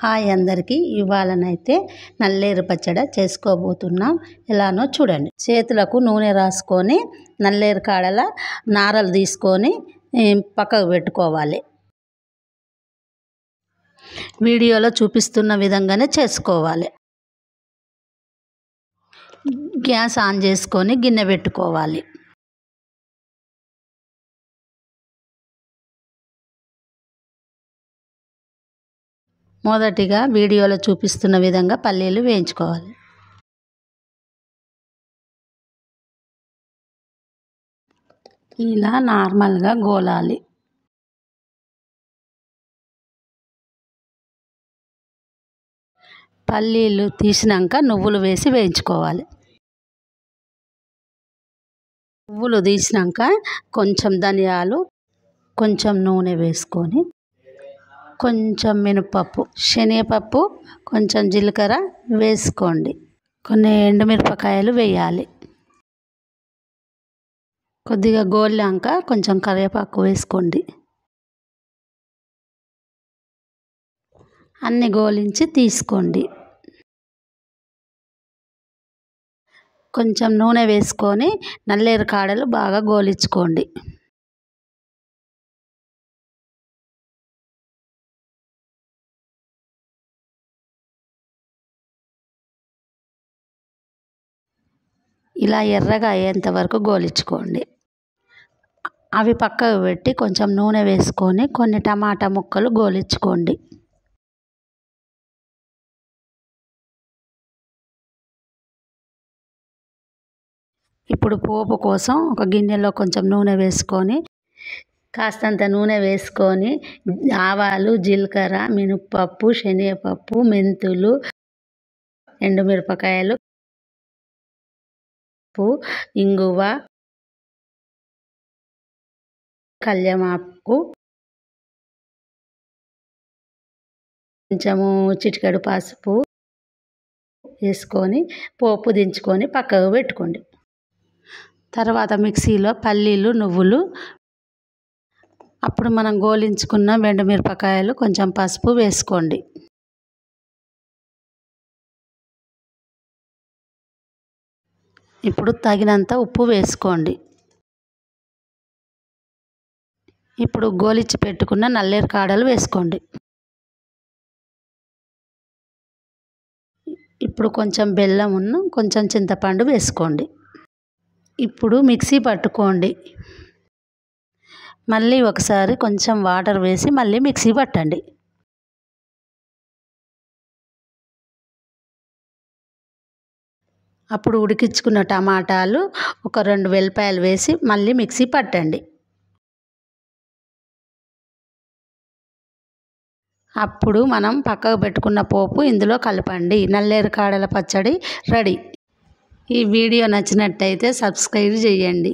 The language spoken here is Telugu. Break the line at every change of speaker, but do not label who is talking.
హాయ్ అందరికీ, ఇవాళనైతే నల్లేరు పచ్చడి చేసుకోబోతున్నాం. ఎలానో చూడండి. చేతులకు నూనె రాసుకొని నల్లేరు కాడల నారలు తీసుకొని పక్కకు పెట్టుకోవాలి. వీడియోలో చూపిస్తున్న విధంగానే చేసుకోవాలి. గ్యాస్ ఆన్ చేసుకొని గిన్నె పెట్టుకోవాలి. మొదటిగా వీడియోలో చూపిస్తున్న విధంగా పల్లీలు వేయించుకోవాలి. ఇలా నార్మల్గా గోలాలి. పల్లీలు తీసినాక నువ్వులు వేసి వేయించుకోవాలి. నువ్వులు తీసినాక కొంచెం ధనియాలు, కొంచెం నూనె వేసుకొని కొంచెం మినపప్పు, శనగపప్పు, కొంచెం జీలకర్ర వేసుకోండి. కొన్ని ఎండుమిరపకాయలు వేయాలి. కొద్దిగా గోలాక కొంచెం కరివేపాకు వేసుకోండి. అన్ని గోలించి తీసుకోండి. కొంచెం నూనె వేసుకొని నల్లేరు కాడలు బాగా గోలించుకోండి. ఇలా ఎర్రగా అయ్యేంత వరకు గోలించుకోండి. అవి పక్కకు పెట్టి కొంచెం నూనె వేసుకొని కొన్ని టమాటా ముక్కలు గోలించుకోండి. ఇప్పుడు పోపు కోసం ఒక గిన్నెలో కొంచెం నూనె వేసుకొని కాస్తంత నూనె వేసుకొని ఆవాలు, జీలకర్ర, మినపప్పు, శనగపప్పు, మెంతులు, ఎండుమిరపకాయలు, ఇంగువ, కళ్యామాకు, కొంచెము చిటికెడు పసుపు వేసుకొని పోపు దించుకొని పక్కకు పెట్టుకోండి. తర్వాత మిక్సీలో పల్లీలు, నువ్వులు, అప్పుడు మనం గోలించుకున్న ఎండుమిరపకాయలు, కొంచెం పసుపు వేసుకోండి. ఇప్పుడు తగినంత ఉప్పు వేసుకోండి. ఇప్పుడు గోలించి పెట్టుకున్న నల్లేరు కాడలు వేసుకోండి. ఇప్పుడు కొంచెం బెల్లమును, కొంచెం చింతపండు వేసుకోండి. ఇప్పుడు మిక్సీ పట్టుకోండి. మళ్ళీ ఒకసారి కొంచెం వాటర్ వేసి మళ్ళీ మిక్సీ పట్టండి. అప్పుడు ఉడికించుకున్న టమాటాలు, ఒక 2 వెల్లిపాయలు వేసి మళ్ళీ మిక్సీ పట్టండి. అప్పుడు మనం పక్కకు పెట్టుకున్న పోపు ఇందులో కలపండి. నల్లేరు కాడల పచ్చడి రెడీ. ఈ వీడియో నచ్చినట్టయితే సబ్స్క్రైబ్ చేయండి.